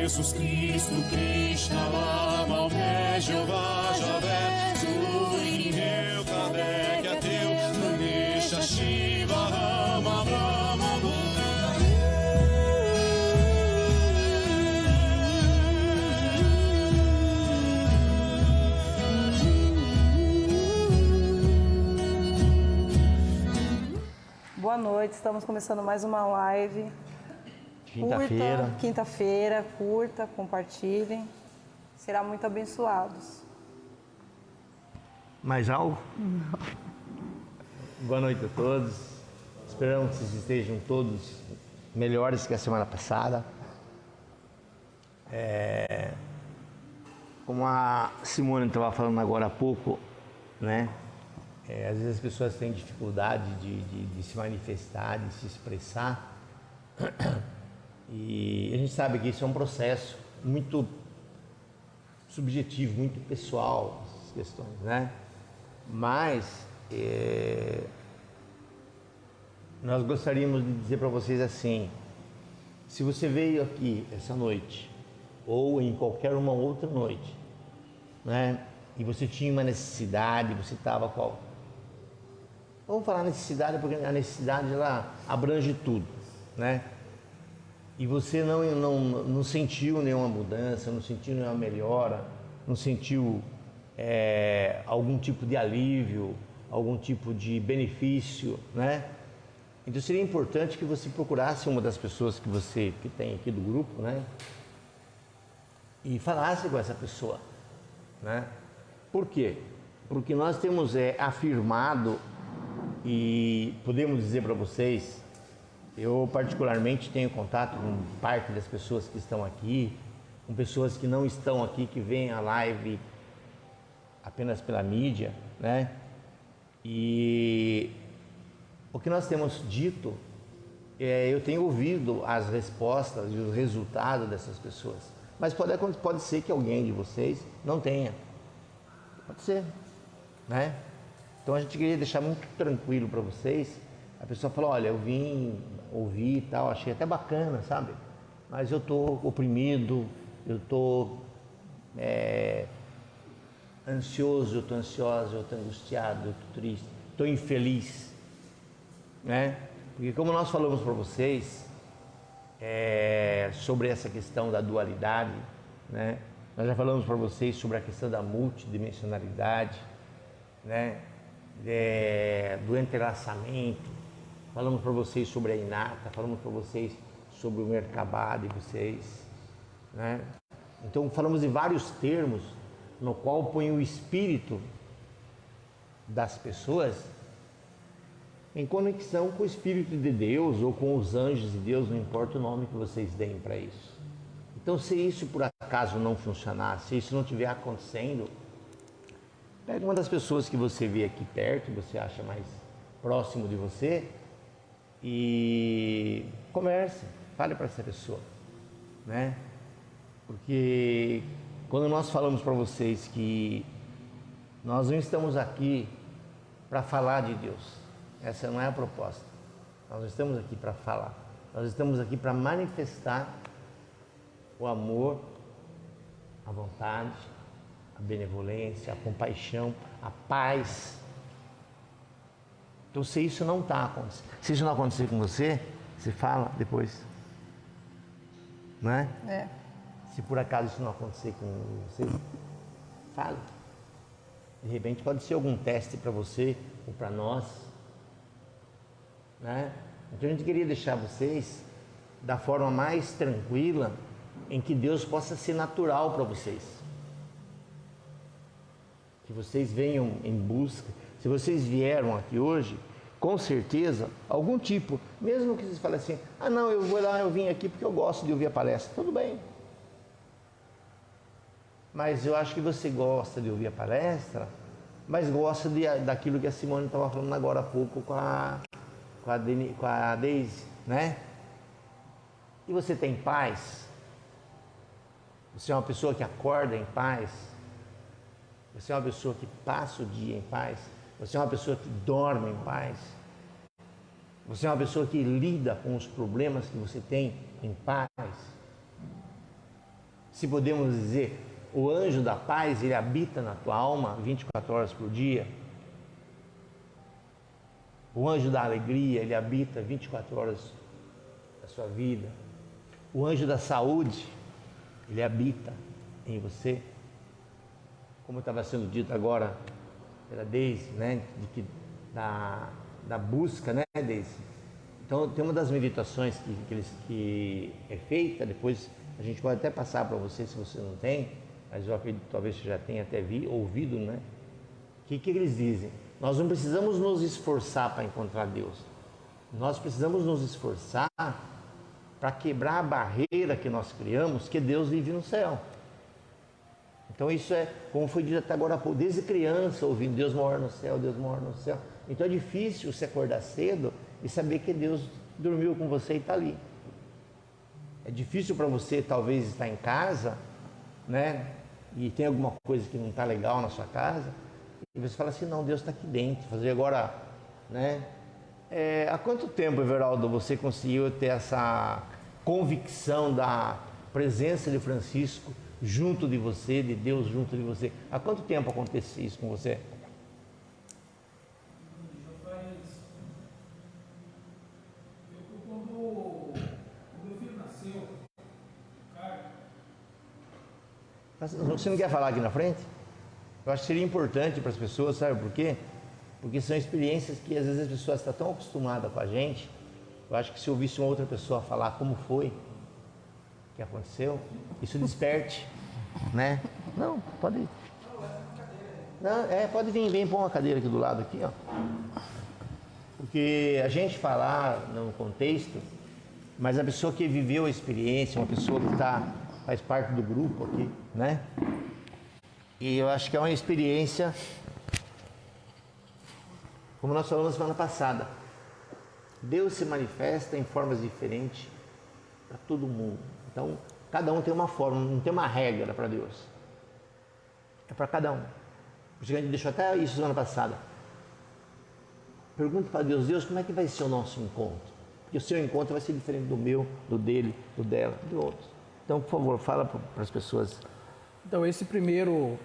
Jesus Cristo, Krishna, Lama, Omé, Jeová, Javé, Suri, Meu, Kardec, Ateu, Ganesha, Shiva, Rama, Brahma, Buda. Boa noite, estamos começando mais uma live. Quinta-feira, curta, compartilhem. Será muito abençoados. Mais algo? Não. Boa noite a todos. Esperamos que vocês estejam todos melhores que a semana passada. Como a Simone estava falando agora há pouco, né? Às vezes as pessoas têm dificuldade de se manifestar, de se expressar. E a gente sabe que isso é um processo muito subjetivo, muito pessoal, essas questões, né? Mas nós gostaríamos de dizer para vocês assim: se você veio aqui essa noite ou em qualquer uma outra noite, né? E você tinha uma necessidade, você estava com... Vamos falar necessidade, porque a necessidade ela abrange tudo, né? E você não sentiu nenhuma mudança, não sentiu nenhuma melhora, não sentiu algum tipo de alívio, algum tipo de benefício, né? Então seria importante que você procurasse uma das pessoas que tem aqui do grupo, né? E falasse com essa pessoa, né? Por quê? Porque nós temos afirmado e podemos dizer para vocês, eu particularmente tenho contato com parte das pessoas que estão aqui, com pessoas que não estão aqui, que veem a live apenas pela mídia, né? E o que nós temos dito, eu tenho ouvido as respostas e os resultados dessas pessoas, mas pode ser que alguém de vocês não tenha, pode ser, né? Então a gente queria deixar muito tranquilo para vocês. A pessoa falou: olha, eu vim ouvir e tal, achei até bacana, sabe? Mas eu estou oprimido, eu estou ansioso, eu estou ansiosa, eu estou angustiado, eu estou triste, estou infeliz, né? Porque como nós falamos para vocês sobre essa questão da dualidade, né? Nós já falamos para vocês sobre a questão da multidimensionalidade, né? Do entrelaçamento, falamos para vocês sobre a Inata, falamos para vocês sobre o Merkabah de vocês, né? Então falamos de vários termos no qual põe o espírito das pessoas em conexão com o Espírito de Deus ou com os anjos de Deus, não importa o nome que vocês deem para isso. Então, se isso por acaso não funcionar, se isso não estiver acontecendo, pega uma das pessoas que você vê aqui perto, que você acha mais próximo de você, e converse, fale para essa pessoa, né? Porque quando nós falamos para vocês que nós não estamos aqui para falar de Deus, essa não é a proposta. Nós não estamos aqui para falar, nós estamos aqui para manifestar o amor, a vontade, a benevolência, a compaixão, a paz. Então, se isso não está acontecendo, se isso não acontecer com você, você fala depois, não é? Se por acaso isso não acontecer com você, fala. De repente pode ser algum teste para você ou para nós, né? Então a gente queria deixar vocês da forma mais tranquila, em que Deus possa ser natural para vocês. Que vocês venham em busca. Se vocês vieram aqui hoje, com certeza, algum tipo, mesmo que vocês falem assim: ah não, eu vou lá, eu vim aqui porque eu gosto de ouvir a palestra, tudo bem. Mas eu acho que você gosta de ouvir a palestra, mas gosta daquilo que a Simone estava falando agora há pouco com a Deise, né? E você tem paz? Você é uma pessoa que acorda em paz? Você é uma pessoa que passa o dia em paz? Você é uma pessoa que dorme em paz? Você é uma pessoa que lida com os problemas que você tem em paz? se podemos dizer, o anjo da paz, ele habita na tua alma 24 horas por dia. O anjo da alegria, ele habita 24 horas da sua vida. O anjo da saúde, ele habita em você. Como estava sendo dito agora pela Deise, né? Da busca, né, Deise? Então, tem uma das meditações que é feita, depois a gente pode até passar para você, se você não tem, mas eu acredito que talvez você já tenha até ouvido, né? O que eles dizem? Nós não precisamos nos esforçar para encontrar Deus. Nós precisamos nos esforçar para quebrar a barreira que nós criamos, que Deus vive no céu. Então isso é, como foi dito até agora, desde criança, ouvindo Deus mora no céu, Deus mora no céu. Então é difícil você acordar cedo e saber que Deus dormiu com você e está ali. É difícil para você talvez estar em casa, né? E tem alguma coisa que não está legal na sua casa, e você fala assim, não, Deus está aqui dentro. Fazer agora, né? Há quanto tempo, Everaldo, você conseguiu ter essa convicção da presença de Francisco junto de você, de Deus junto de você? Há quanto tempo acontece isso com você? Quando o meu filho nasceu, Você não quer falar aqui na frente? Eu acho que seria importante para as pessoas, sabe por quê? Porque são experiências que às vezes as pessoas estão tão acostumadas com a gente. Eu acho que se ouvisse uma outra pessoa falar como foi que aconteceu, isso desperte, né? Não, pode ir. Não, pode vir, vem pôr uma cadeira aqui do lado aqui, ó. Porque a gente falar no contexto, mas a pessoa que viveu a experiência, uma pessoa que faz parte do grupo aqui, né? E eu acho que é uma experiência, como nós falamos na semana passada, Deus se manifesta em formas diferentes para todo mundo. Então, cada um tem uma forma, não tem uma regra para Deus. É para cada um. Por isso que a gente deixou até isso semana passada. Pergunta para Deus, Deus, como é que vai ser o nosso encontro? Porque o seu encontro vai ser diferente do meu, do dele, do dela, do outro. Então, por favor, fala para as pessoas. Então, esse primeiro...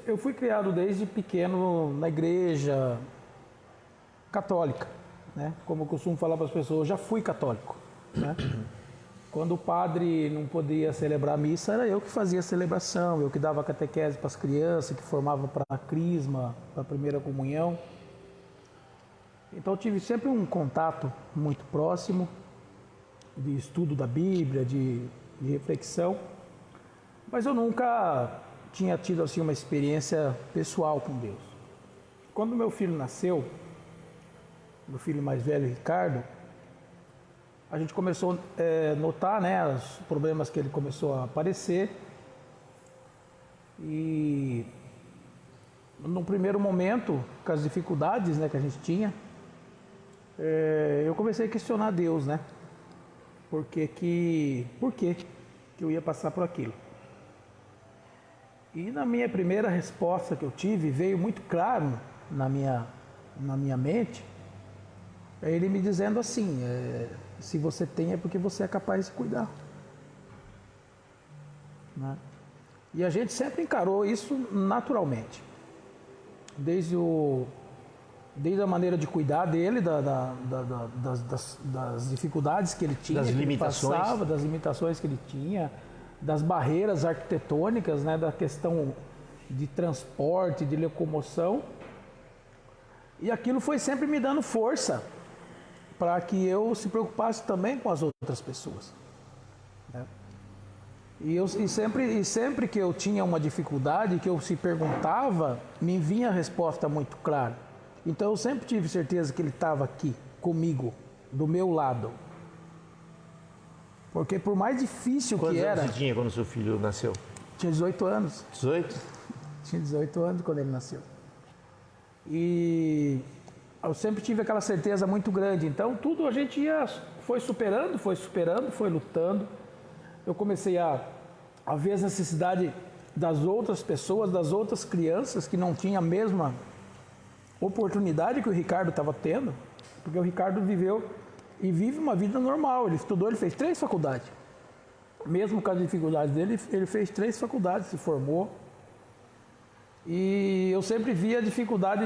Eu fui criado desde pequeno na igreja católica, né? Como eu costumo falar para as pessoas, eu já fui católico, né? Quando o padre não podia celebrar a missa, era eu que fazia a celebração, eu que dava catequese para as crianças, que formava para a crisma, para a primeira comunhão. Então, eu tive sempre um contato muito próximo de estudo da Bíblia, de reflexão, mas eu nunca tinha tido assim uma experiência pessoal com Deus. Quando meu filho nasceu, meu filho mais velho, Ricardo, a gente começou a notar, né, os problemas que ele começou a aparecer, e no primeiro momento, com as dificuldades, né, que a gente tinha, eu comecei a questionar Deus, né? Por que eu ia passar por aquilo? E na minha primeira resposta que eu tive, veio muito claro na minha mente, ele me dizendo assim, se você tem é porque você é capaz de cuidar. Né? E a gente sempre encarou isso naturalmente. Desde a maneira de cuidar dele, das dificuldades que ele tinha, das limitações. Passava, das limitações que ele tinha, das barreiras arquitetônicas, né, da questão de transporte, de locomoção. E aquilo foi sempre me dando força para que eu se preocupasse também com as outras pessoas. Né? E sempre que eu tinha uma dificuldade, que eu se perguntava, me vinha a resposta muito clara. Então eu sempre tive certeza que ele estava aqui, comigo, do meu lado. Porque por mais difícil que era... Quantos anos você tinha quando seu filho nasceu? Tinha 18 anos. 18? Tinha 18 anos quando ele nasceu. E eu sempre tive aquela certeza muito grande. Então tudo a gente foi superando, foi lutando. Eu comecei a ver as necessidades das outras pessoas, das outras crianças que não tinham a mesma oportunidade que o Ricardo estava tendo. Porque o Ricardo viveu e vive uma vida normal. Ele estudou, ele fez 3 faculdades. mesmo com as dificuldades dele, ele fez 3 faculdades, se formou. E eu sempre via a dificuldade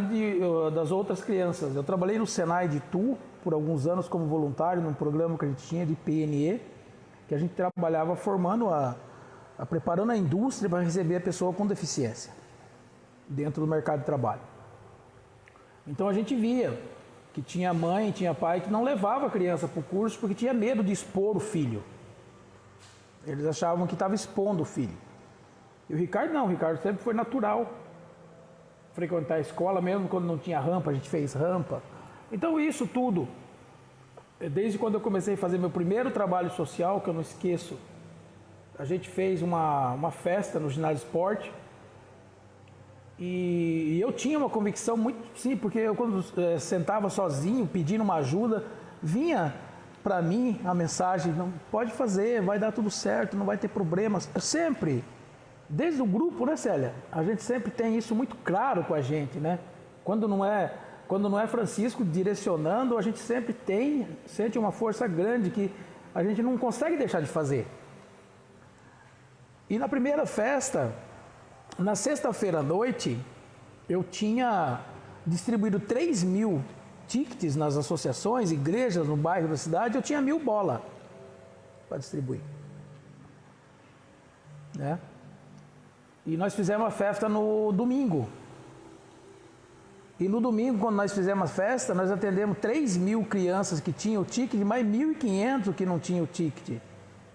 das outras crianças. Eu trabalhei no Senai de Itu por alguns anos como voluntário num programa que a gente tinha de PNE, que a gente trabalhava formando, preparando a indústria para receber a pessoa com deficiência dentro do mercado de trabalho. Então a gente via que tinha mãe, tinha pai que não levava a criança para o curso porque tinha medo de expor o filho. Eles achavam que estava expondo o filho. E o Ricardo não, o Ricardo sempre foi natural. Frequentar a escola, mesmo quando não tinha rampa, a gente fez rampa. Então isso tudo, desde quando eu comecei a fazer meu primeiro trabalho social, que eu não esqueço, a gente fez uma festa no ginásio de esporte. E eu tinha uma convicção muito simples, porque eu quando sentava sozinho, pedindo uma ajuda, vinha para mim a mensagem, não pode fazer, vai dar tudo certo, não vai ter problemas. Eu sempre, desde o grupo, né, Célia? A gente sempre tem isso muito claro com a gente, né? Quando não é Francisco direcionando, a gente sempre sente uma força grande que a gente não consegue deixar de fazer. E na primeira festa, na sexta-feira à noite, eu tinha distribuído 3.000 tickets nas associações, igrejas no bairro da cidade, eu tinha 1.000 bolas para distribuir. Né? E nós fizemos a festa no domingo. E no domingo, quando nós fizemos a festa, nós atendemos 3.000 crianças que tinham o ticket, mais 1.500 que não tinham o ticket.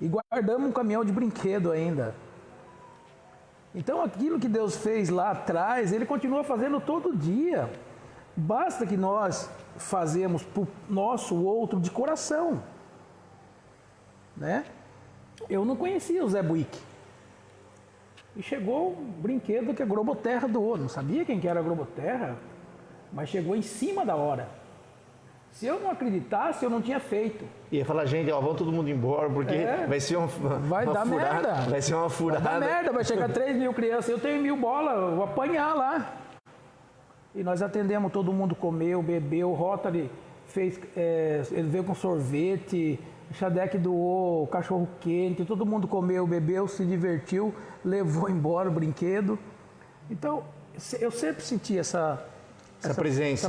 E guardamos um caminhão de brinquedo ainda. Então aquilo que Deus fez lá atrás, Ele continua fazendo todo dia. Basta que nós fazemos para o nosso outro de coração. Né? Eu não conhecia o Zé Buick. E chegou um brinquedo que a Globoterra doou. Não sabia quem que era a Globoterra, mas chegou em cima da hora. Se eu não acreditasse, eu não tinha feito. Ia falar, gente, ó, vamos todo mundo embora, porque vai ser vai dar furada. Merda. Vai ser uma furada. Vai dar merda, vai chegar 3.000 crianças. Eu tenho 1.000 bolas, eu vou apanhar lá. E nós atendemos, todo mundo comeu, bebeu. O Rotary fez, ele veio com sorvete, o Xadec doou cachorro quente, todo mundo comeu, bebeu, se divertiu, levou embora o brinquedo. Então, eu sempre senti essa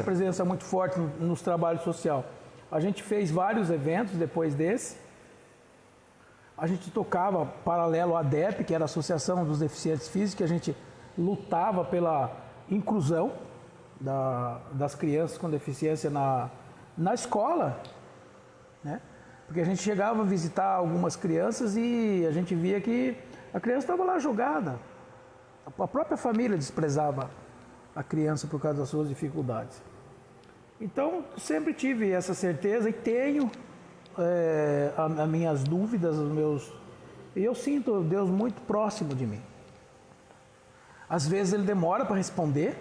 presença muito forte nos trabalhos sociais. A gente fez vários eventos depois desse. A gente tocava paralelo à ADEP, que era a Associação dos Deficientes Físicos, que a gente lutava pela inclusão das crianças com deficiência na escola. Né? Porque a gente chegava a visitar algumas crianças e a gente via que a criança estava lá jogada. A própria família desprezava a criança por causa das suas dificuldades. Então, sempre tive essa certeza e tenho as minhas dúvidas, e eu sinto Deus muito próximo de mim. Às vezes Ele demora para responder.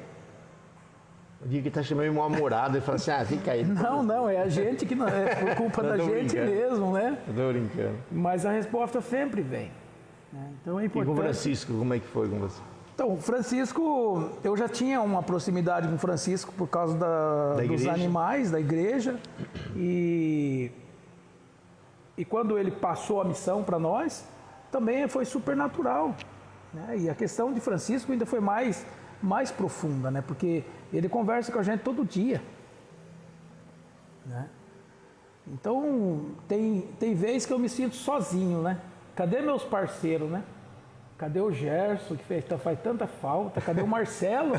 O dia que está chamando mal-humorado, ele fala assim, fica aí. Não, é a gente que não é por culpa da gente mesmo, né? Eu tô brincando. Mas a resposta sempre vem. Né? Então é importante. E com o Francisco, como é que foi com você? Então, o Francisco, eu já tinha uma proximidade com o Francisco por causa dos animais, da igreja. E quando ele passou a missão para nós, também foi super natural. Né? E a questão de Francisco ainda foi mais profunda, né? Porque ele conversa com a gente todo dia. Né? Então, tem vezes que eu me sinto sozinho, né? Cadê meus parceiros, né? Cadê o Gerson, que faz tanta falta? Cadê o Marcelo?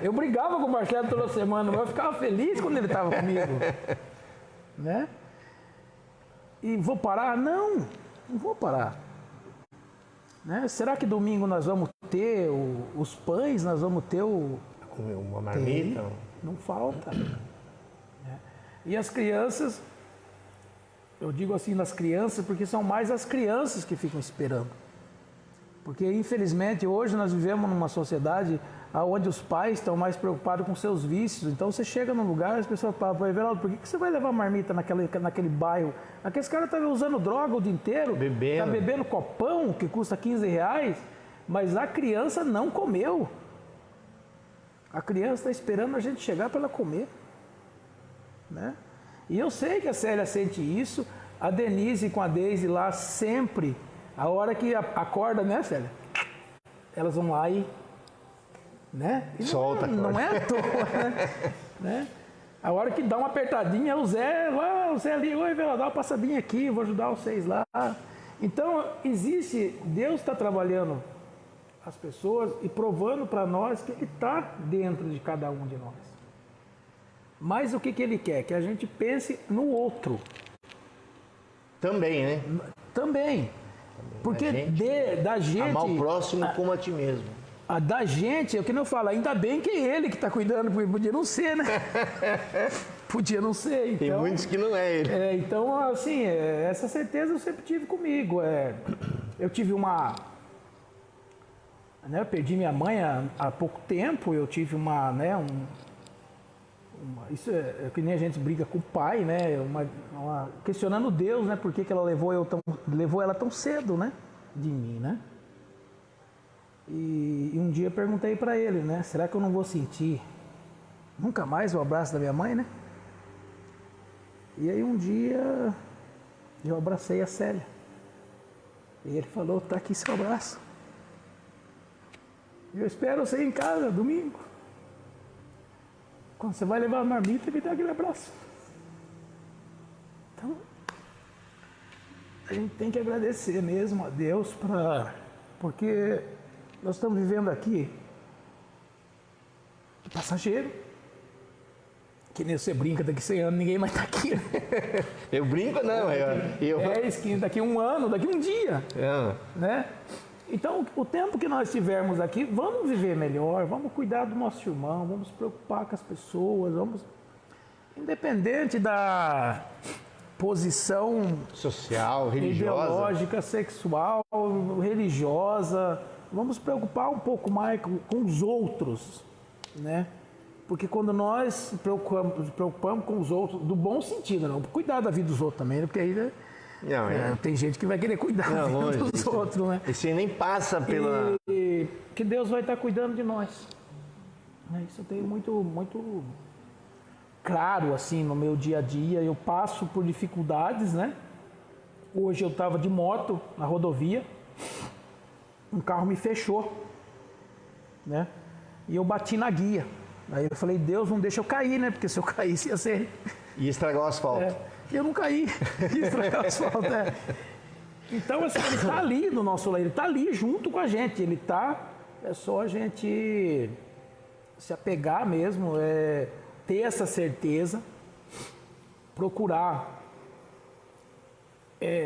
Eu brigava com o Marcelo toda semana, mas eu ficava feliz quando ele estava comigo. Né? E vou parar? Não vou parar. Né? Será que domingo nós vamos ter os pães? Nós vamos ter uma marmita? Não falta. Né? E as crianças, eu digo assim nas crianças, porque são mais as crianças que ficam esperando. Porque, infelizmente, hoje nós vivemos numa sociedade onde os pais estão mais preocupados com seus vícios. Então, você chega num lugar e as pessoas falam, Everaldo, por que você vai levar marmita naquele bairro? Aqueles caras estão usando droga o dia inteiro, tá bebendo copão, que custa R$15, mas a criança não comeu. A criança está esperando a gente chegar para ela comer. Né? E eu sei que a Célia sente isso, a Denise com a Deise lá sempre A hora que acorda, né, Célia? Elas vão lá e... né? E Solta, não é à toa, né? A hora que dá uma apertadinha, o Zé ali, oi, Vela, dá uma passadinha aqui, vou ajudar vocês lá. Então, Deus está trabalhando as pessoas e provando para nós que Ele está dentro de cada um de nós. Mas o que Ele quer? Que a gente pense no outro. Também, né? Também. Porque da gente... Amar o próximo como a ti mesmo. Da gente, é o que eu falo, ainda bem que é Ele que está cuidando, porque podia não ser, né? Podia não ser, então... Tem muitos que não é Ele. Então, assim, essa certeza eu sempre tive comigo. Eu tive uma... né, eu perdi minha mãe há pouco tempo, eu tive isso é que nem a gente briga com o pai, né? Questionando Deus, né? Por que ela levou ela tão cedo, né? De mim, né? E um dia eu perguntei para ele, né? Será que eu não vou sentir nunca mais o abraço da minha mãe, né? E aí um dia eu abracei a Célia. E ele falou, tá aqui seu abraço. Eu espero você em casa, domingo. Quando você vai levar a marmita, me dá aquele abraço. Então, a gente tem que agradecer mesmo a Deus porque nós estamos vivendo aqui de passageiro. Que nem você brinca, daqui 100 anos ninguém mais está aqui. Eu brinco não, daqui um ano, daqui um dia. Né? Então, o tempo que nós tivermos aqui, vamos viver melhor, vamos cuidar do nosso irmão, vamos se preocupar com as pessoas, independente da posição social, religiosa, ideológica, sexual, religiosa, vamos se preocupar um pouco mais com os outros, né? Porque quando nós se preocupamos com os outros, do bom sentido, não, cuidar da vida dos outros também, né? Porque aí tem gente que vai querer cuidar da vida dos outros, né? Esse nem passa pela... E que Deus vai estar cuidando de nós. Isso eu tenho muito claro, assim, no meu dia a dia. Eu passo por dificuldades, né? Hoje eu estava de moto na rodovia, um carro me fechou, né? E eu bati na guia. Aí eu falei, Deus, não deixa eu cair, né? Porque se eu caísse ia ser... E estragar o asfalto. Eu não caí, ia estragar o asfalto. Então, assim, ele está ali no nosso lado, ele está ali junto com a gente. É só a gente se apegar mesmo, ter essa certeza, procurar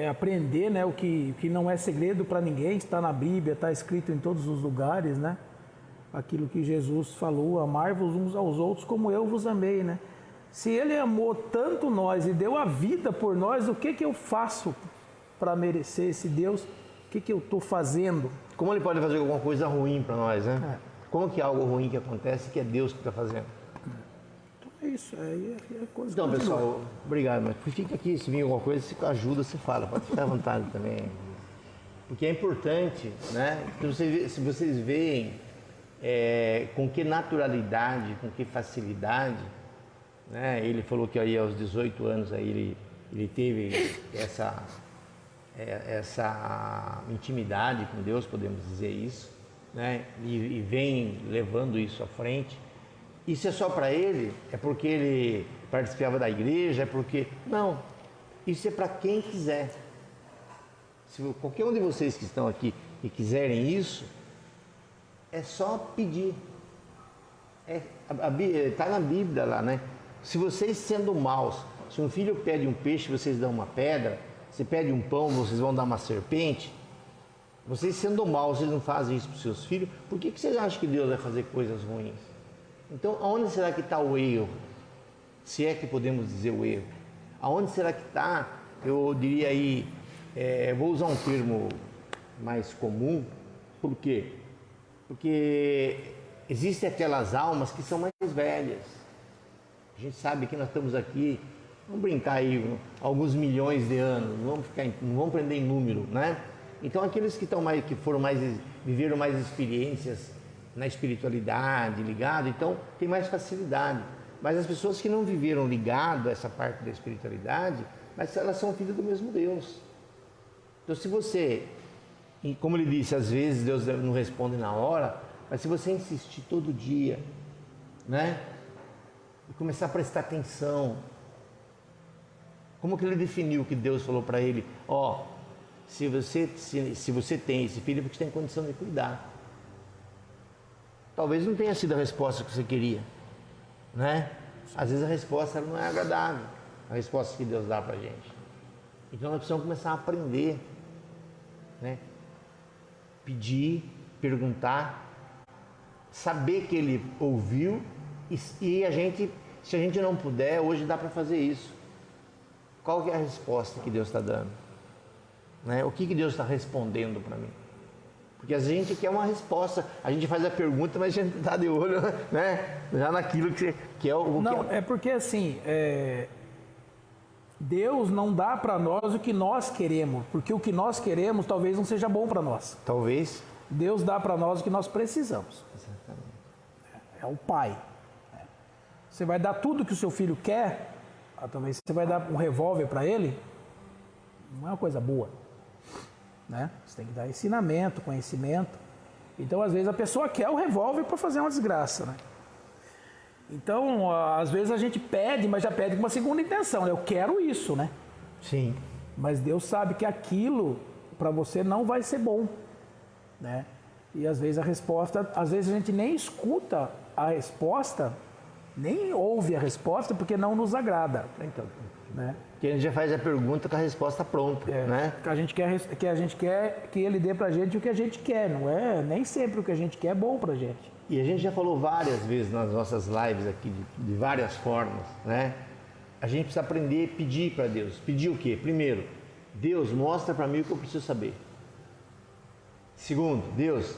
aprender, né? O que não é segredo para ninguém, está na Bíblia, está escrito em todos os lugares, né? Aquilo que Jesus falou, amar-vos uns aos outros como eu vos amei, né? Se Ele amou tanto nós e deu a vida por nós, o que eu faço para merecer esse Deus? O que eu estou fazendo? Como Ele pode fazer alguma coisa ruim para nós, né? Como que é algo ruim que acontece que é Deus que está fazendo? Então é isso, é coisa. Então, pessoal, obrigado, mas fica aqui, se vir alguma coisa, se ajuda, você fala, pode ficar à vontade também. Porque é importante, né? Se vocês veem com que naturalidade, com que facilidade, né? Ele falou que aí aos 18 anos aí ele teve essa intimidade com Deus, podemos dizer isso, né? E vem levando isso à frente. Isso é só para ele? É porque ele participava da igreja? É porque... Não, isso é para quem quiser. Se qualquer um de vocês que estão aqui e quiserem isso, é só pedir. Está na Bíblia lá, né? Se vocês sendo maus, se um filho pede um peixe, vocês dão uma pedra. Se pede um pão, vocês vão dar uma serpente. Vocês sendo maus, vocês não fazem isso para os seus filhos. Por que vocês acham que Deus vai fazer coisas ruins? Então, aonde será que está o erro? Se é que podemos dizer o erro. Aonde será que está? Eu diria aí, vou usar um termo mais comum. Por quê? Porque existem aquelas almas que são mais velhas. A gente sabe que nós estamos aqui, vamos brincar aí, alguns milhões de anos, não vamos prender em número, né? Então aqueles que viveram mais experiências na espiritualidade, ligado, então tem mais facilidade. Mas as pessoas que não viveram ligado a essa parte da espiritualidade, mas elas são filhas do mesmo Deus. Então se você E como ele disse, às vezes Deus não responde na hora, mas se você insistir todo dia, né? E começar a prestar atenção. Como que ele definiu que Deus falou para ele? Ó, se você tem esse filho, é porque você tem condição de cuidar. Talvez não tenha sido a resposta que você queria, né? Às vezes a resposta não é agradável, a resposta que Deus dá para a gente. Então nós precisamos começar a aprender, né? Pedir, perguntar, saber que Ele ouviu e a gente, se a gente não puder, hoje dá para fazer isso. Qual que é a resposta que Deus está dando? Né? O que Deus está respondendo para mim? Porque a gente quer uma resposta, a gente faz a pergunta, mas a gente está de olho, né? Já naquilo que é o... Não, é porque assim, Deus não dá para nós o que nós queremos, porque o que nós queremos talvez não seja bom para nós. Talvez. Deus dá para nós o que nós precisamos. Exatamente. É o Pai. Você vai dar tudo que o seu filho quer, talvez você vai dar um revólver para ele, não é uma coisa boa. Né? Você tem que dar ensinamento, conhecimento. Então, às vezes, a pessoa quer o revólver para fazer uma desgraça. Né? Então, às vezes a gente pede, mas já pede com uma segunda intenção. Né? Eu quero isso, né? Sim. Mas Deus sabe que aquilo para você não vai ser bom. Né? E às vezes a resposta, às vezes a gente nem escuta a resposta, nem ouve a resposta porque não nos agrada. Então, né? Que a gente já faz a pergunta com a resposta pronta, né? Que a gente quer que ele dê pra gente o que a gente quer, não é? Nem sempre o que a gente quer é bom pra gente. E a gente já falou várias vezes nas nossas lives aqui, de várias formas, né? A gente precisa aprender a pedir para Deus. Pedir o quê? Primeiro, Deus, mostra para mim o que eu preciso saber. Segundo, Deus,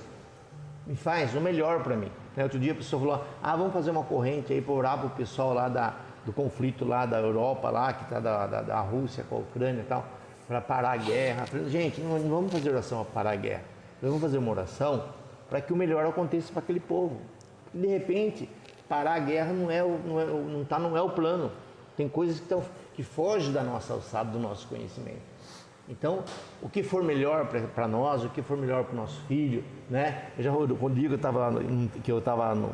me faz o melhor para mim. Outro dia a pessoa falou, vamos fazer uma corrente aí para orar para o pessoal lá do conflito lá da Europa, lá, que está da Rússia com a Ucrânia e tal, para parar a guerra. Falei, gente, não vamos fazer oração para parar a guerra. Vamos fazer uma oração para que o melhor aconteça para aquele povo. De repente, parar a guerra não é o plano. Tem coisas que fogem da nossa alçada, do nosso conhecimento. Então, o que for melhor para nós, o que for melhor para o nosso filho, né? Rodrigo eu estava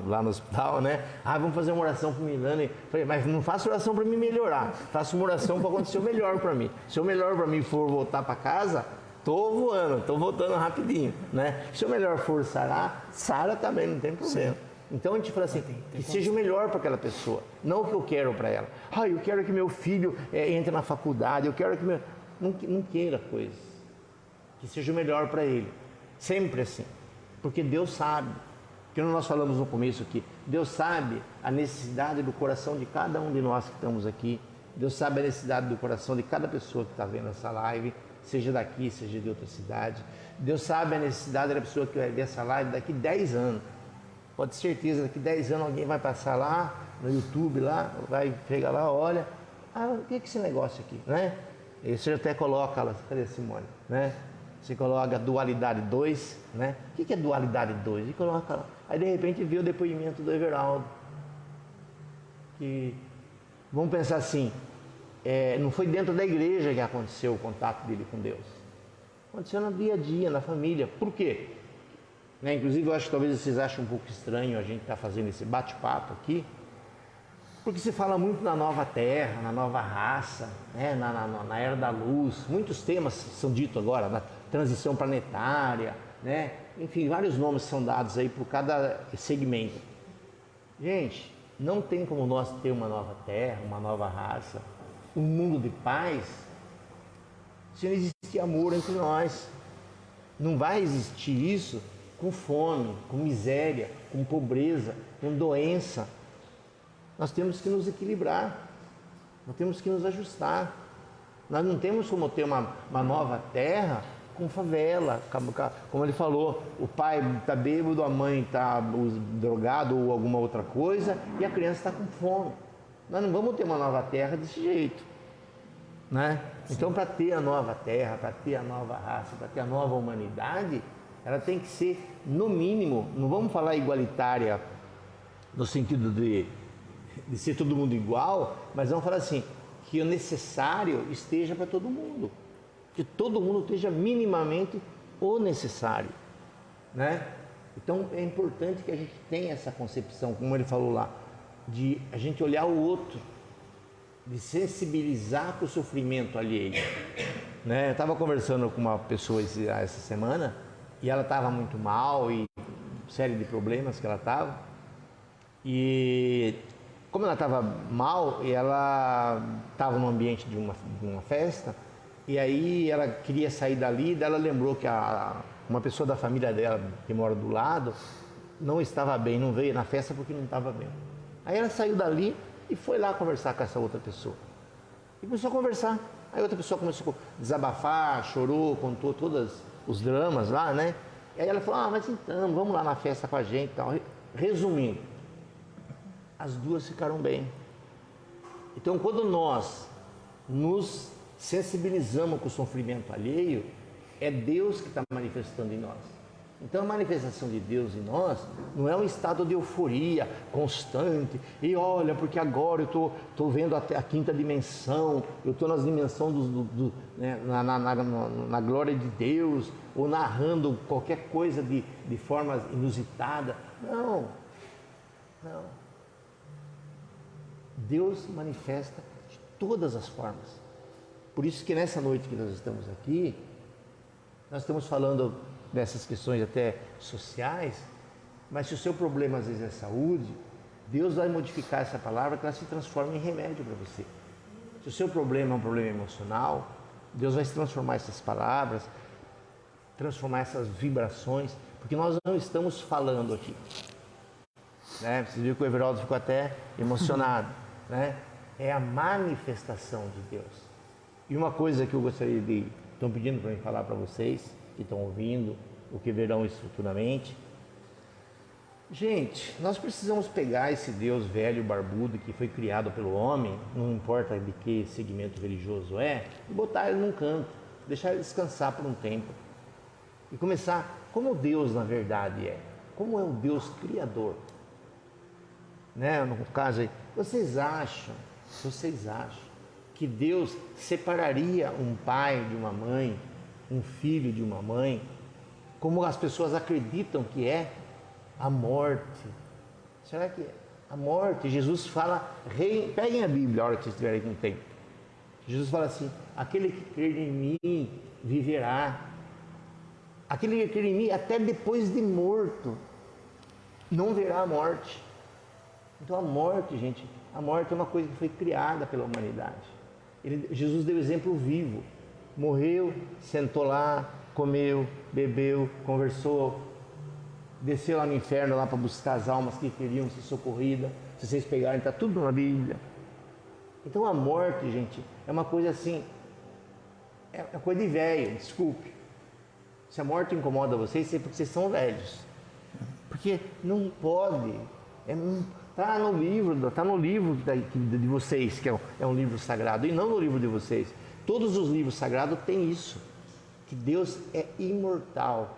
lá no hospital, né? Vamos fazer uma oração para o Milano. Falei, mas não faça oração para me melhorar, faça uma oração para acontecer o melhor para mim. Se o melhor para mim for voltar para casa, estou voando, estou voltando rapidinho, né? Se o melhor for sarar, sara também, não tem problema. Sim. Então a gente fala assim, que seja o melhor para aquela pessoa, não o que eu quero para ela. Eu quero que meu filho entre na faculdade, eu quero que meu... Não queira coisas, que seja o melhor para ele, sempre assim, porque Deus sabe, que nós falamos no começo aqui, Deus sabe a necessidade do coração de cada um de nós que estamos aqui, Deus sabe a necessidade do coração de cada pessoa que está vendo essa live, seja daqui, seja de outra cidade, Deus sabe a necessidade da pessoa que vai ver essa live daqui 10 anos, pode ter certeza, daqui 10 anos alguém vai passar lá, no YouTube lá, vai pegar lá, olha, o que é esse negócio aqui, né? E você até coloca lá, cadê a Simone? Né? Você coloca dualidade 2, né? O que é dualidade 2? E coloca lá. Aí de repente vê o depoimento do Everaldo. Que, vamos pensar assim, não foi dentro da igreja que aconteceu o contato dele com Deus. Aconteceu no dia a dia, na família. Por quê? Inclusive eu acho que talvez vocês achem um pouco estranho a gente estar fazendo esse bate-papo aqui. Porque se fala muito na nova terra, na nova raça, né? na era da luz. Muitos temas são ditos agora, na transição planetária, né? Enfim, vários nomes são dados aí por cada segmento. Gente, não tem como nós ter uma nova terra, uma nova raça, um mundo de paz, se não existir amor entre nós. Não vai existir isso com fome, com miséria, com pobreza, com doença. Nós temos que nos equilibrar, nós temos que nos ajustar. Nós não temos como ter uma nova terra com favela, como ele falou, o pai está bêbado, a mãe está drogada ou alguma outra coisa e a criança está com fome. Nós não vamos ter uma nova terra desse jeito, né? Então, para ter a nova terra, para ter a nova raça, para ter a nova humanidade, ela tem que ser, no mínimo, não vamos falar igualitária no sentido de ser todo mundo igual, mas vamos falar assim, que o necessário esteja para todo mundo, que todo mundo esteja minimamente o necessário, né? Então é importante que a gente tenha essa concepção, como ele falou lá, de a gente olhar o outro, de sensibilizar com o sofrimento alheio, né? Eu estava conversando com uma pessoa essa semana e ela estava muito mal e série de problemas que ela estava, e como ela estava mal, ela estava no ambiente de uma festa, e aí ela queria sair dali, daí ela lembrou que uma pessoa da família dela, que mora do lado, não estava bem, não veio na festa porque não estava bem. Aí ela saiu dali e foi lá conversar com essa outra pessoa. E começou a conversar. Aí outra pessoa começou a desabafar, chorou, contou todos os dramas lá, né? E aí ela falou, mas então, vamos lá na festa com a gente e tal. Resumindo, as duas ficaram bem. Então, quando nós nos sensibilizamos com o sofrimento alheio, é Deus que está manifestando em nós. Então, a manifestação de Deus em nós não é um estado de euforia constante. E olha, porque agora eu estou vendo até a quinta dimensão, eu estou nas dimensões né, na glória de Deus, ou narrando qualquer coisa de forma inusitada. Não. Deus manifesta de todas as formas. Por isso que nessa noite que nós estamos aqui, nós estamos falando dessas questões até sociais, mas se o seu problema às vezes é saúde, Deus vai modificar essa palavra que ela se transforma em remédio para você. Se o seu problema é um problema emocional, Deus vai transformar essas palavras, transformar essas vibrações, porque nós não estamos falando aqui, né? Você viu que o Everaldo ficou até emocionado, né? É a manifestação de Deus. E uma coisa que eu gostaria estão pedindo para mim falar para vocês, que estão ouvindo, o que verão isso futuramente. Gente, nós precisamos pegar esse Deus velho, barbudo, que foi criado pelo homem, não importa de que segmento religioso é, e botar ele num canto, deixar ele descansar por um tempo. E começar como Deus na verdade é, como é o Deus criador. Né? No caso aí, vocês acham que Deus separaria um pai de uma mãe, um filho de uma mãe, como as pessoas acreditam que é a morte? Será que é a morte? Jesus fala, peguem a Bíblia a hora que vocês estiverem com tempo. Jesus fala assim, aquele que crer em mim viverá. Aquele que crer em mim até depois de morto não verá a morte. Então a morte, gente, a morte é uma coisa que foi criada pela humanidade. Jesus deu exemplo vivo. Morreu, sentou lá, comeu, bebeu, conversou, desceu lá no inferno lá para buscar as almas que queriam ser socorridas. Se vocês pegarem, está tudo na Bíblia. Então a morte, gente, é uma coisa assim, é coisa de velho, desculpe. Se a morte incomoda vocês, é porque vocês são velhos. Porque não pode, está no livro de vocês, que é um livro sagrado, e não no livro de vocês. Todos os livros sagrados têm isso, que Deus é imortal.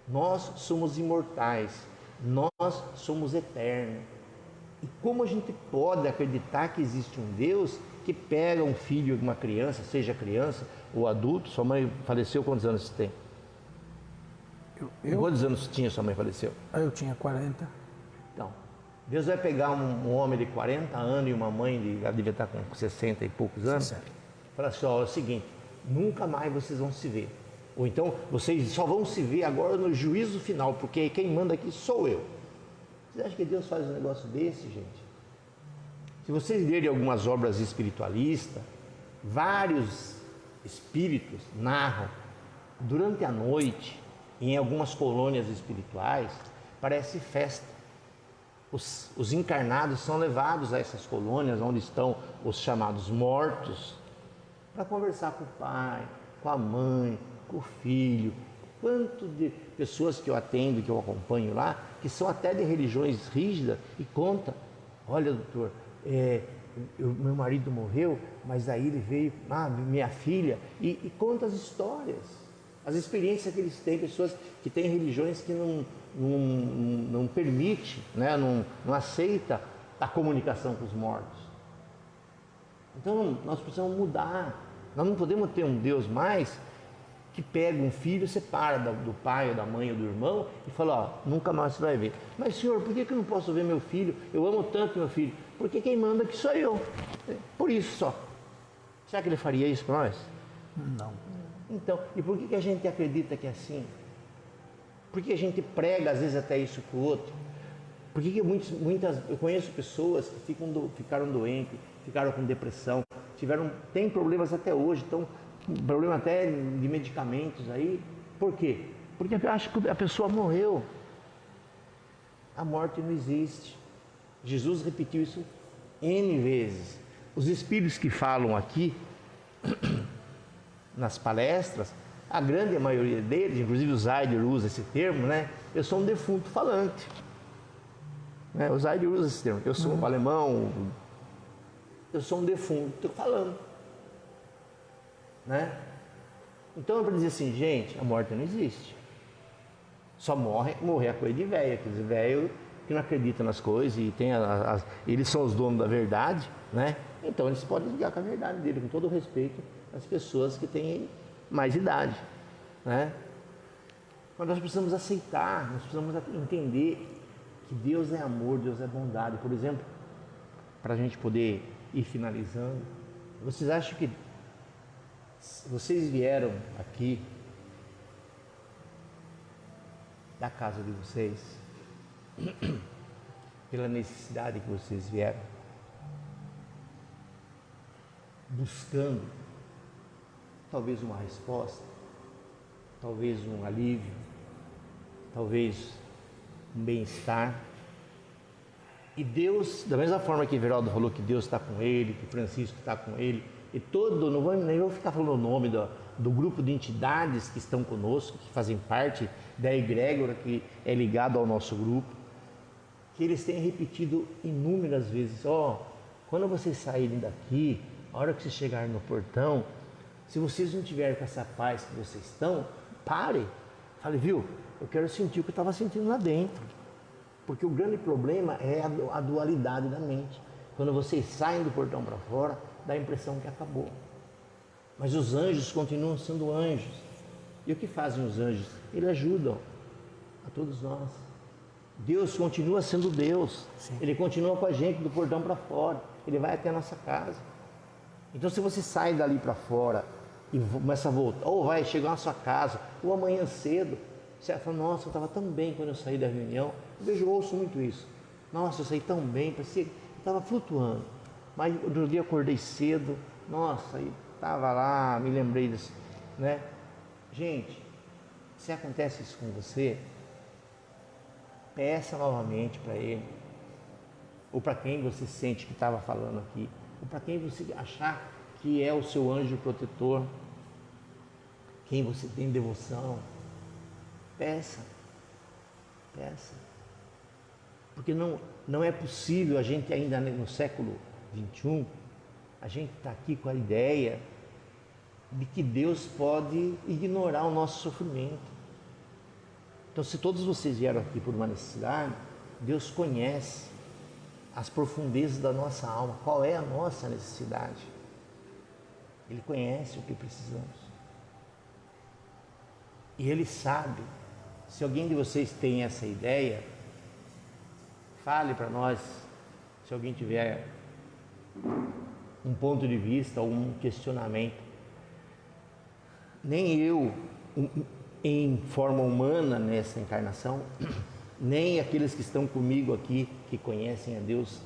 Nós somos imortais, nós somos eternos. E como a gente pode acreditar que existe um Deus que pega um filho de uma criança, seja criança ou adulto? Sua mãe faleceu, quantos anos você tem? Quantos anos tinha sua mãe faleceu? Eu tinha 40. Então, Deus vai pegar um homem de 40 anos e uma mãe ela devia estar com 60 e poucos anos. 60. Fala assim, ó, é o seguinte, nunca mais vocês vão se ver. Ou então, vocês só vão se ver agora no juízo final, porque quem manda aqui sou eu. Vocês acham que Deus faz um negócio desse, gente? Se vocês lerem algumas obras espiritualistas, vários espíritos narram, durante a noite, em algumas colônias espirituais, parece festa. Os encarnados são levados a essas colônias, onde estão os chamados mortos, para conversar com o pai, com a mãe, com o filho. Quanto de pessoas que eu atendo, que eu acompanho lá, que são até de religiões rígidas, e conta, olha doutor, meu marido morreu, mas aí ele veio, minha filha, e conta as histórias, as experiências que eles têm, pessoas que têm religiões que não permite, né, não aceita a comunicação com os mortos. Então nós precisamos mudar. Nós não podemos ter um Deus mais que pega um filho, separa do pai, ou da mãe, ou do irmão e fala, ó, nunca mais você vai ver. Mas senhor, por que eu não posso ver meu filho? Eu amo tanto meu filho. Porque quem manda aqui sou eu. Por isso só. Será que ele faria isso para nós? Não. Então, e por que a gente acredita que é assim? Por que a gente prega às vezes até isso para o outro? Por que eu conheço pessoas que ficaram doentes, ficaram com depressão, tem problemas até hoje, problema até de medicamentos aí. Por quê? Porque eu acho que a pessoa morreu. A morte não existe. Jesus repetiu isso N vezes. Os espíritos que falam aqui, nas palestras, a grande maioria deles, inclusive o Zaider usa esse termo, né? Eu sou um defunto falante. Né? O Zaider usa esse termo. Eu sou um alemão, eu sou um defunto falando. Né? Então é para dizer assim, gente, a morte não existe. Só morrer a coisa de velho, aqueles velhos que não acreditam nas coisas e eles são os donos da verdade, né? Então eles podem ligar com a verdade dele, com todo o respeito às pessoas que têm mais idade, né? Mas nós precisamos aceitar, nós precisamos entender que Deus é amor, Deus é bondade. Por exemplo, para a gente poder ir finalizando, vocês acham que vocês vieram aqui da casa de vocês pela necessidade que vocês vieram, buscando talvez uma resposta, talvez um alívio, talvez um bem-estar. E Deus, da mesma forma que Everaldo falou que Deus está com ele, que Francisco está com ele, e não vou ficar falando o nome do grupo de entidades que estão conosco, que fazem parte da egrégora que é ligado ao nosso grupo, que eles têm repetido inúmeras vezes, quando vocês saírem daqui, a hora que vocês chegarem no portão, se vocês não tiverem com essa paz que vocês estão, pare, fale, viu, eu quero sentir o que eu estava sentindo lá dentro, porque o grande problema é a dualidade da mente. Quando vocês saem do portão para fora, dá a impressão que acabou. Mas os anjos continuam sendo anjos. E o que fazem os anjos? Eles ajudam a todos nós. Deus continua sendo Deus. Sim. Ele continua com a gente do portão para fora. Ele vai até a nossa casa. Então se você sai dali para fora e começa a voltar, ou vai chegar na sua casa, ou amanhã cedo, você fala, nossa, eu estava tão bem quando eu saí da reunião. Eu ouço muito isso. Nossa, eu saí tão bem, parecia que estava flutuando. Mas outro dia eu acordei cedo, nossa, e estava lá, me lembrei disso, né? Gente, se acontece isso com você, peça novamente para ele, ou para quem você sente que estava falando aqui, ou para quem você achar que é o seu anjo protetor, quem você tem devoção, peça, porque não é possível a gente ainda no século 21, a gente está aqui com a ideia de que Deus pode ignorar o nosso sofrimento. Então, se todos vocês vieram aqui por uma necessidade, Deus conhece as profundezas da nossa alma, qual é a nossa necessidade. Ele conhece o que precisamos. E Ele sabe. Se alguém de vocês tem essa ideia, fale para nós, se alguém tiver um ponto de vista ou um questionamento. Nem eu, em forma humana nessa encarnação, nem aqueles que estão comigo aqui, que conhecem a Deus,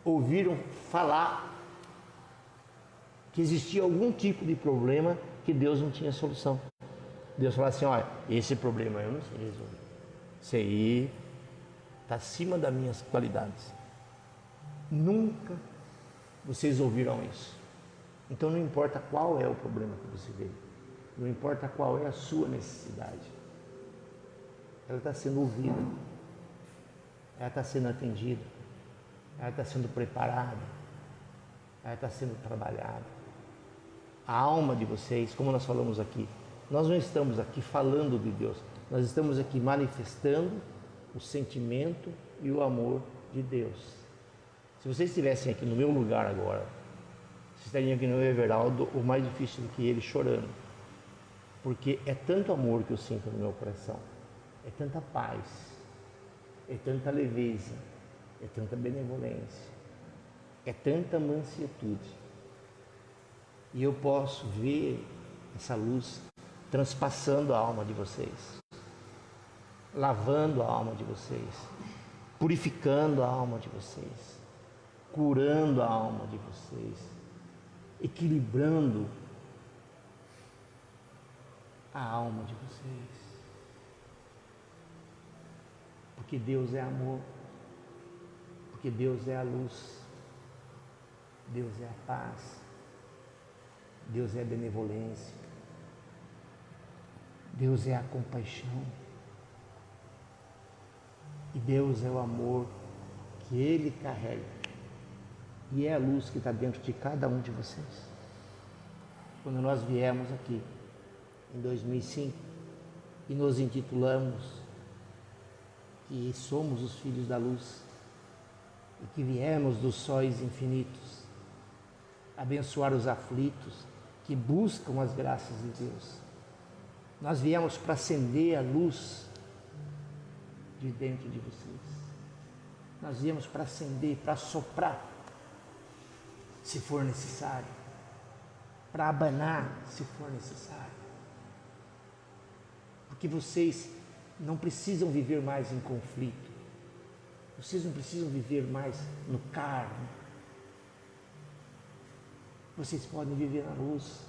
ouviram falar que existia algum tipo de problema que Deus não tinha solução. Deus fala assim, olha, esse problema eu não sei resolver. Isso aí está acima das minhas qualidades. Nunca vocês ouviram isso. Então não importa qual é o problema que você vê, não importa qual é a sua necessidade, ela está sendo ouvida, ela está sendo atendida, ela está sendo preparada, ela está sendo trabalhada. A alma de vocês, como nós falamos aqui, nós não estamos aqui falando de Deus, nós estamos aqui manifestando o sentimento e o amor de Deus. Se vocês estivessem aqui no meu lugar agora, vocês estariam aqui no Everaldo, o mais difícil do que ele chorando. porque é tanto amor que eu sinto no meu coração, é tanta paz, é tanta leveza, é tanta benevolência, é tanta mansuetude. E eu posso ver essa luz transpassando a alma de vocês, lavando a alma de vocês, purificando a alma de vocês, curando a alma de vocês, equilibrando a alma de vocês. Porque Deus é amor, porque Deus é a luz, Deus é a paz, Deus é a benevolência, Deus é a compaixão, e Deus é o amor que Ele carrega, e é a luz que está dentro de cada um de vocês. Quando nós viemos aqui em 2005 e nos intitulamos que somos os filhos da luz e que viemos dos sóis infinitos abençoar os aflitos que buscam as graças de Deus, nós viemos para acender a luz de dentro de vocês. Nós viemos para acender, para soprar, se for necessário, para abanar, se for necessário. Porque vocês não precisam viver mais em conflito. Vocês não precisam viver mais no carne. Vocês podem viver na luz.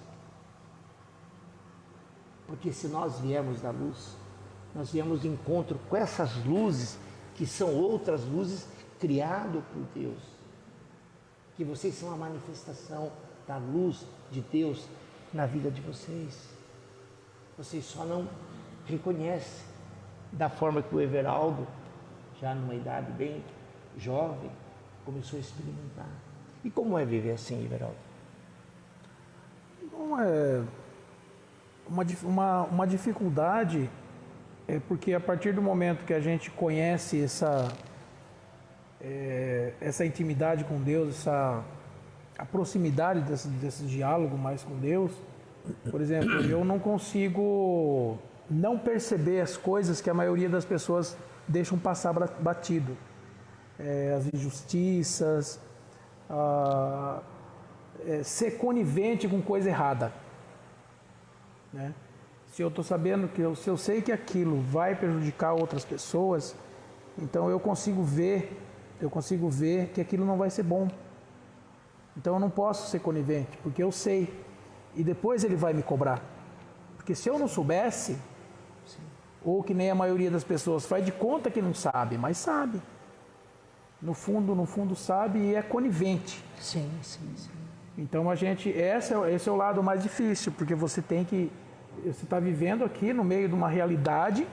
Porque se nós viemos da luz, nós viemos de encontro com essas luzes, que são outras luzes criadas por Deus. Que vocês são a manifestação da luz de Deus na vida de vocês. Vocês só não reconhecem da forma que o Everaldo, já numa idade bem jovem, começou a experimentar. E como é viver assim, Everaldo? Não é uma dificuldade, porque a partir do momento que a gente conhece essa intimidade com Deus, a proximidade desse diálogo mais com Deus, por exemplo, eu não consigo não perceber as coisas que a maioria das pessoas deixam passar batido. As injustiças, ser conivente com coisa errada. Né? Se eu estou sabendo se eu sei que aquilo vai prejudicar outras pessoas, então eu consigo ver que aquilo não vai ser bom. Então eu não posso ser conivente, porque eu sei. E depois ele vai me cobrar. Porque se eu não soubesse, ou que nem a maioria das pessoas faz de conta que não sabe, mas sabe. No fundo sabe e é conivente. Sim. Então esse é o lado mais difícil, porque você está vivendo aqui no meio de uma realidade,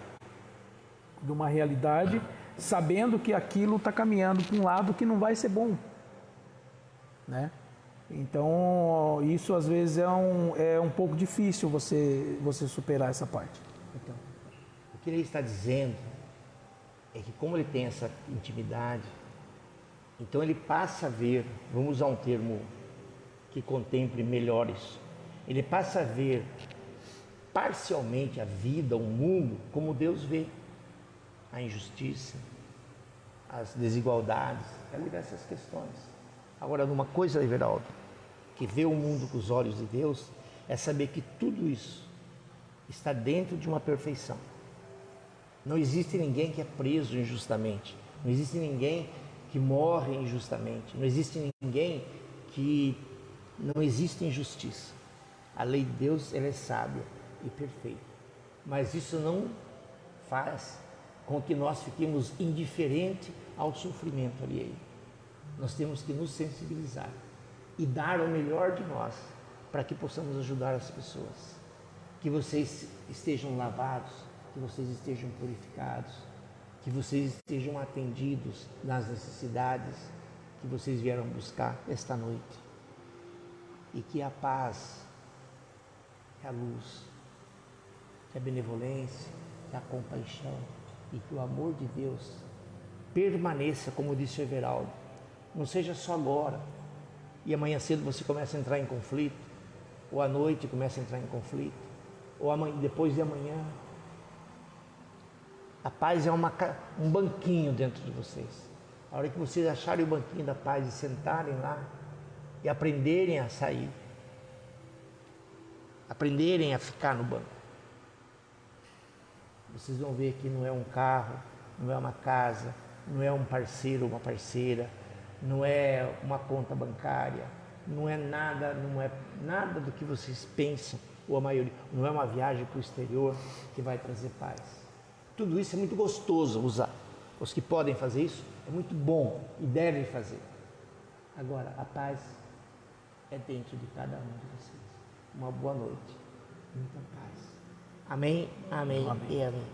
sabendo que aquilo está caminhando para um lado que não vai ser bom, né? Então isso às vezes é um pouco difícil você superar essa parte. Então, o que ele está dizendo é que como ele tem essa intimidade, então ele passa a ver, vamos usar um termo que contemple melhor isso, ele passa a ver parcialmente a vida, o mundo, como Deus vê a injustiça, as desigualdades, diversas questões. Agora, uma coisa, Everaldo, que vê o mundo com os olhos de Deus, é saber que tudo isso está dentro de uma perfeição. Não existe ninguém que é preso injustamente, não existe ninguém que morre injustamente, não existe ninguém que não existe injustiça. A lei de Deus, ela é sábia e perfeita, mas isso não faz com que nós fiquemos indiferentes ao sofrimento alheio. Nós temos que nos sensibilizar e dar o melhor de nós para que possamos ajudar as pessoas. Que vocês estejam lavados, que vocês estejam purificados, que vocês estejam atendidos nas necessidades que vocês vieram buscar esta noite. E que a paz, que a luz, que a benevolência, que a compaixão e que o amor de Deus permaneça, como disse o Everaldo. Não seja só agora e amanhã cedo você começa a entrar em conflito, ou à noite começa a entrar em conflito. ou amanhã, depois de amanhã. A paz é um banquinho dentro de vocês. A hora que vocês acharem o banquinho da paz e sentarem lá e aprenderem a sair, aprenderem a ficar no banco, vocês vão ver que não é um carro, não é uma casa, não é um parceiro ou uma parceira, não é uma conta bancária, não é nada do que vocês pensam, ou a maioria, não é uma viagem para o exterior que vai trazer paz. Tudo isso é muito gostoso usar. Os que podem fazer isso, é muito bom e devem fazer. Agora, a paz é dentro de cada um de vocês. Uma boa noite, muita paz. Amém, amém, amém. E amém.